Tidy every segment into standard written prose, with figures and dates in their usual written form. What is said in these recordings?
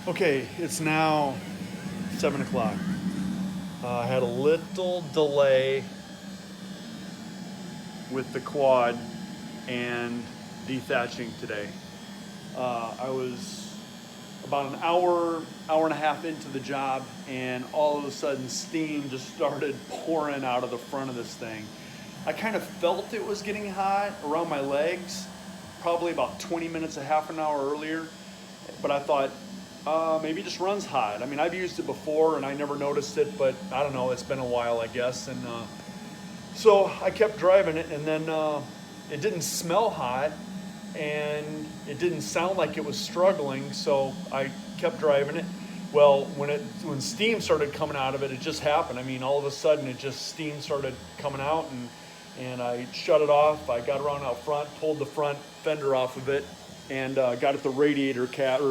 Okay, it's now 7 o'clock. I had a little delay with the quad and dethatching today. I was about an hour and a half into the job, and all of a sudden steam just started pouring out of the front of this thing. I kind of felt it was getting hot around my legs, probably about 20 minutes, a half an hour earlier, but I thought, maybe it just runs hot. I mean, I've used it before and I never noticed it, but I don't know, it's been a while, I guess. And so I kept driving it, and then it didn't smell hot and it didn't sound like it was struggling, so I kept driving it. Well, when steam started coming out of it, it just happened. I mean, all of a sudden, steam started coming out, and I shut it off. I got around out front, pulled the front fender off of it, and got at the radiator cap,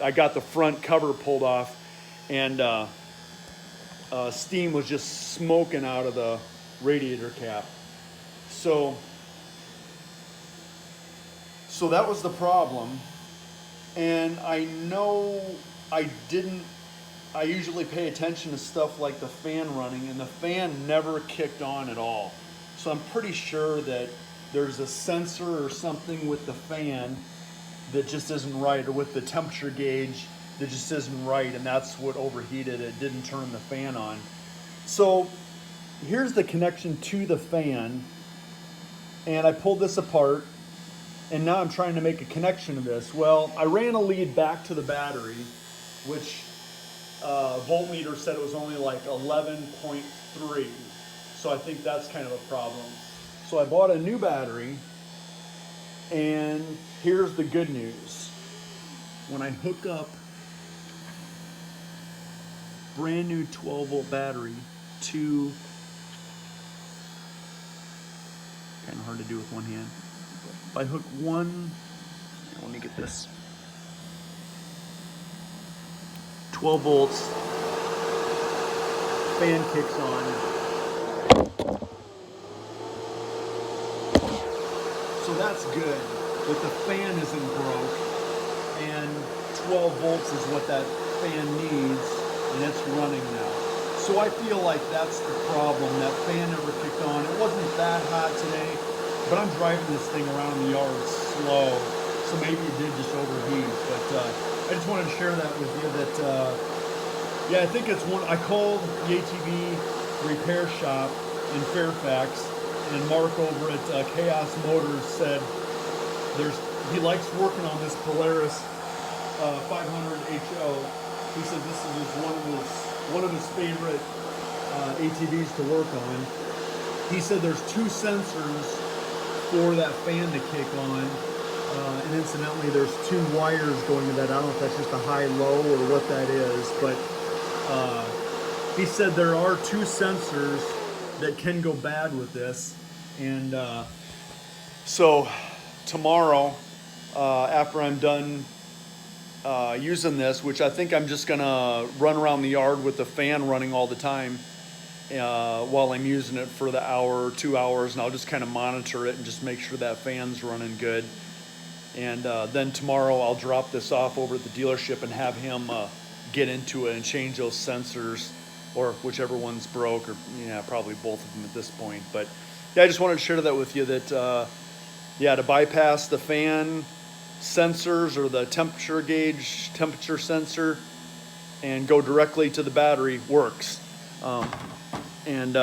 I got the front cover pulled off, and steam was just smoking out of the radiator cap. So that was the problem. And I know I usually pay attention to stuff like the fan running, and the fan never kicked on at all. So I'm pretty sure that there's a sensor or something with the fan that just isn't right, or with the temperature gauge that just isn't right, and that's what overheated. It didn't turn the fan on. So here's the connection to the fan, and I pulled this apart, and now I'm trying to make a connection to this. Well, I ran a lead back to the battery, which voltmeter said it was only like 11.3. So I think that's kind of a problem. So I bought a new battery, and here's the good news. When I hook up brand new 12 volt battery to, kind of hard to do with one hand. If I hook one, let me get this, 12 volts, fan kicks on. So that's good, but the fan isn't broke, and 12 volts is what that fan needs, and it's running now. So I feel like that's the problem. That fan never kicked on. It wasn't that hot today, but I'm driving this thing around the yard slow, so maybe it did just overheat. But I just wanted to share that with you. That yeah, I think it's one. I called the ATV repair shop in Fairfax, and Mark over at Chaos Motors said he likes working on this Polaris 500 HO. He said this is one of his favorite ATVs to work on. He said there's two sensors for that fan to kick on, and incidentally, there's two wires going to that. I don't know if that's just a high-low or what that is, but he said there are two sensors that can go bad with this. And so tomorrow, after I'm done using this, which I think I'm just gonna run around the yard with the fan running all the time while I'm using it for the hour or 2 hours, and I'll just kind of monitor it and just make sure that fan's running good. And then tomorrow I'll drop this off over at the dealership and have him get into it and change those sensors, or whichever one's broke, or probably both of them at this point. But yeah, I just wanted to share that with you, that to bypass the fan sensors or the temperature gauge, temperature sensor, and go directly to the battery works. And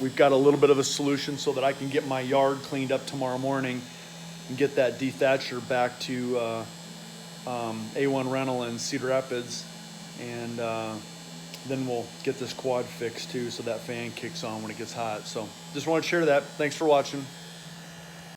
we've got a little bit of a solution so that I can get my yard cleaned up tomorrow morning and get that dethatcher back to A1 Rental in Cedar Rapids, and then we'll get this quad fixed too, so that fan kicks on when it gets hot. So just wanted to share that. Thanks for watching.